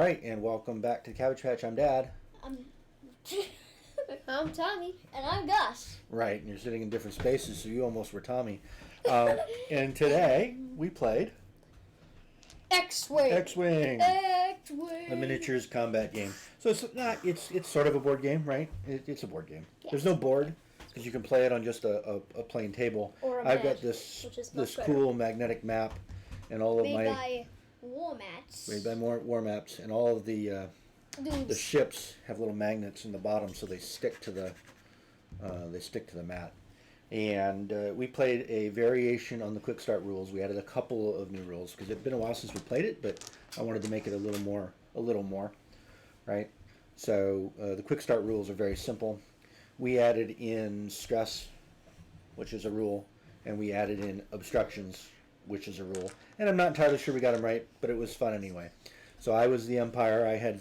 right, and welcome back to Cabbage Patch. I'm Dad. I'm, I'm Tommy, and I'm Gus. Right, and you're sitting in different spaces, so you almost were Tommy. And today we played X-Wing. X-Wing, X-Wing. the miniatures combat game. So it's not. It's sort of a board game, right? It's a board game. Yes. There's no board because you can play it on just a plain table. Or a I've mat, got this which is much better. cool magnetic map, and all of Made my by war mats. made by more war maps, and all of the ships have little magnets in the bottom, so they stick to the mat. And we played a variation on the quick start rules. We added a couple of new rules because it's been a while since we played it, but I wanted to make it a little more, right? So the quick start rules are very simple. We added in stress, which is a rule, and we added in obstructions, which is a rule. And I'm not entirely sure we got them right, but it was fun anyway. So I was the Empire. I had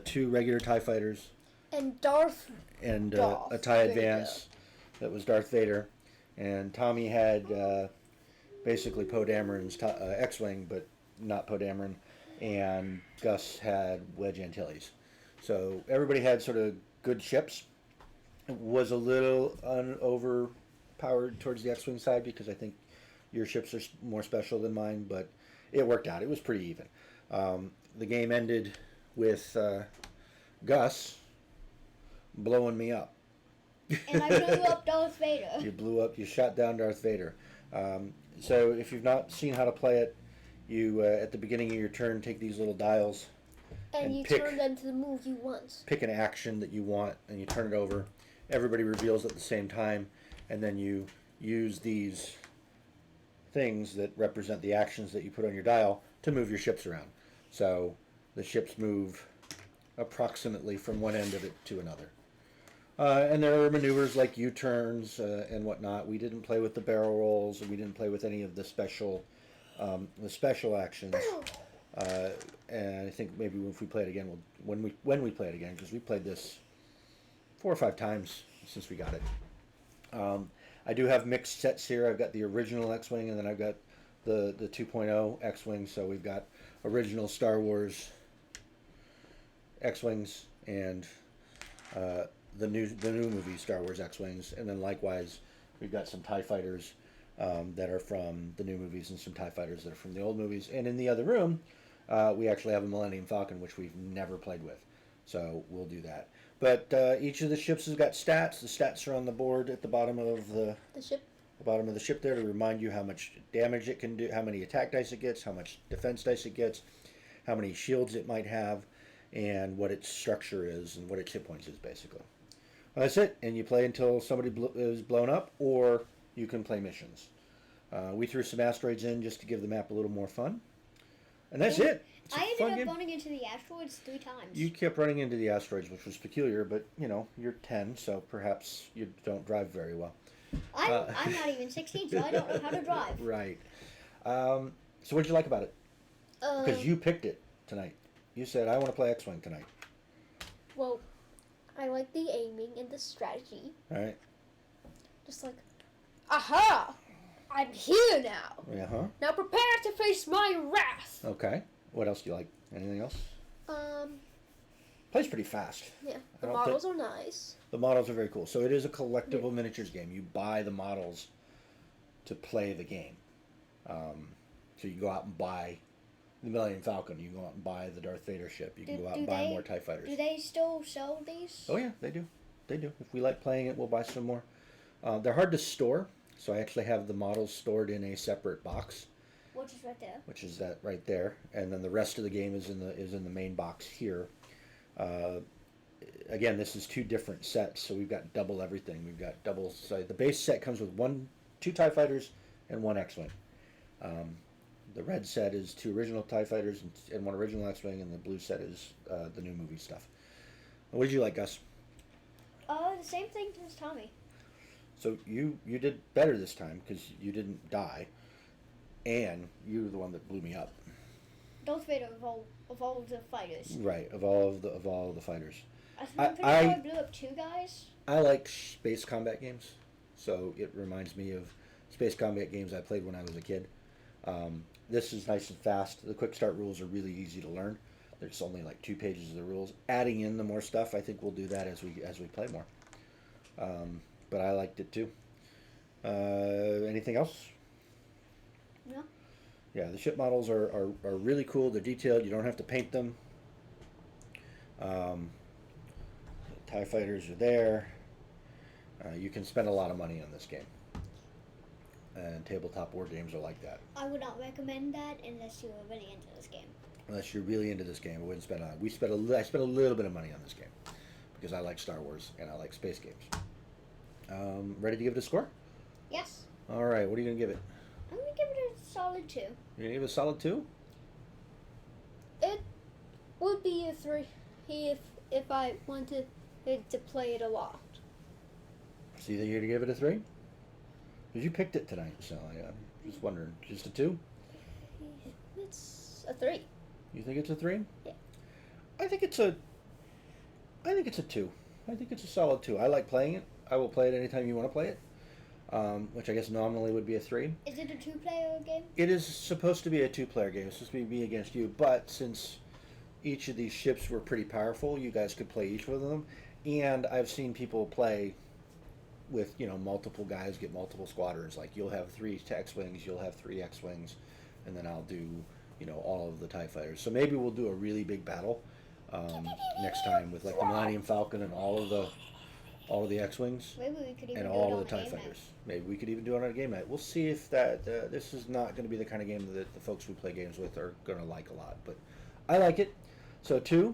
2 regular TIE fighters And Darth. and Darth a TIE Vader. Advance that was Darth Vader. And Tommy had basically Poe Dameron's X-Wing, but not Poe Dameron. And Gus had Wedge Antilles. So everybody had sort of good ships. It was a little overpowered towards the X-Wing side because I think your ships are more special than mine, but it worked out. It was pretty even. The game ended with Gus blowing me up. And I blew up Darth Vader. You shot down Darth Vader. So if you've not seen how to play it, you at the beginning of your turn take these little dials And you turn them to the move you want. pick an action that you want, and you turn it over. Everybody reveals at the same time, and then you use these things that represent the actions that you put on your dial to move your ships around. So the ships move approximately from one end of it to another. And there are maneuvers like U-turns and whatnot. We didn't play with the barrel rolls, and we didn't play with any of the special actions. And I think maybe if we play it again, when we play it again, because we played this 4 or 5 times since we got it. I do have mixed sets here. I've got the original X-Wing, and then I've got the 2.0 X-Wing. So we've got original Star Wars X-Wings and the new movie Star Wars X-Wings, and then likewise we've got some TIE fighters that are from the new movies and some TIE fighters that are from the old movies. And in the other room, we actually have a Millennium Falcon, which we've never played with. So we'll do that. But each of the ships has got stats. The stats are on the board at the bottom of the ship. The bottom of the ship there to remind you how much damage it can do, how many attack dice it gets, how much defense dice it gets, how many shields it might have, and what its structure is and what its hit points is, basically. Well, that's it. And you play until somebody is blown up, or you can play missions. We threw some asteroids in just to give the map a little more fun. And that's it. I ended up running into the asteroids 3 times. You kept running into the asteroids, which was peculiar, but, you're 10, so perhaps you don't drive very well. I'm not even 16, so I don't know how to drive. Right. So what did you like about it? Because you picked it tonight. You said, I want to play X-Wing tonight. Well, I like the aiming and the strategy. All right. Just like, aha! I'm here now. Uh-huh. Now prepare to face my wrath. Okay. What else do you like? Anything else? Plays pretty fast. Yeah. The models are nice. The models are very cool. So it is a collectible miniatures game. You buy the models to play the game. So you go out and buy the Millennium Falcon. You can go out and buy the Darth Vader ship. You can go out and buy more TIE fighters. Do they still sell these? Oh, yeah, they do. They do. If we like playing it, we'll buy some more. They're hard to store, so I actually have the models stored in a separate box. Which is right there. Which is that right there. And then the rest of the game is in the main box here. Again, this is 2 different sets, so we've got double everything. We've got double. So the base set comes with 2 TIE fighters and 1 X-Wing. The red set is 2 original TIE fighters and 1 original X-Wing, and the blue set is the new movie stuff. What did you like, Gus? The same thing as Tommy. So you did better this time because you didn't die, and you were the one that blew me up. Darth Vader of all of the fighters. Right, of all of the fighters. I blew up 2 guys. I like space combat games, so it reminds me of space combat games I played when I was a kid. This is nice and fast. The quick start rules are really easy to learn. There's only like 2 pages of the rules. Adding in the more stuff, I think we'll do that as we play more. But I liked it too. Anything else? No. Yeah, the ship models are really cool. They're detailed. You don't have to paint them. TIE fighters are there. You can spend a lot of money on this game. And tabletop war games are like that. I would not recommend that unless you are really into this game. Unless you're really into this game, I wouldn't spend. I spent a little bit of money on this game because I like Star Wars and I like space games. Ready to give it a score? Yes. All right. What are you gonna give it? I'm gonna give it a solid 2. You're gonna give it a solid 2? It would be a 3 if I wanted to play it a lot. So you think you're gonna give it a 3? Because you picked it tonight, so I'm just wondering. Just a 2? It's a 3. You think it's a 3? Yeah. I think it's a 2. I think it's a solid 2. I like playing it. I will play it anytime you want to play it. Which I guess nominally would be a 3. Is it a 2-player game? It is supposed to be a 2-player game. It's supposed to be me against you. But since each of these ships were pretty powerful, you guys could play each one of them. And I've seen people play with, multiple guys, get multiple squadrons. Like, you'll have 3 X-Wings, you'll have 3 X-Wings, and then I'll do, all of the TIE fighters. So maybe we'll do a really big battle next time with, like, the Millennium Falcon and all of the X-Wings. Maybe we could even And do all it of on the TIE a game fighters. Maybe we could even do it on a game night. We'll see if this is not going to be the kind of game that the folks we play games with are going to like a lot. But I like it. So 2,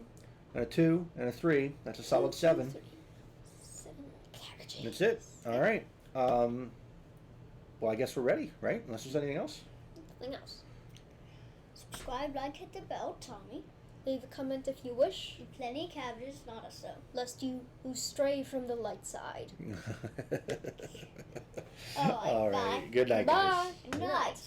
and a 2, and a 3. That's a solid 7. 7 cabbages. That's it. All right. Well, I guess we're ready, right? Unless there's anything else. Nothing else. Subscribe, like, hit the bell, Tommy. Leave a comment if you wish. Plenty of cabbages, not us so. Lest you stray from the light side. All right. Bye. Good night, guys. Bye. Good night.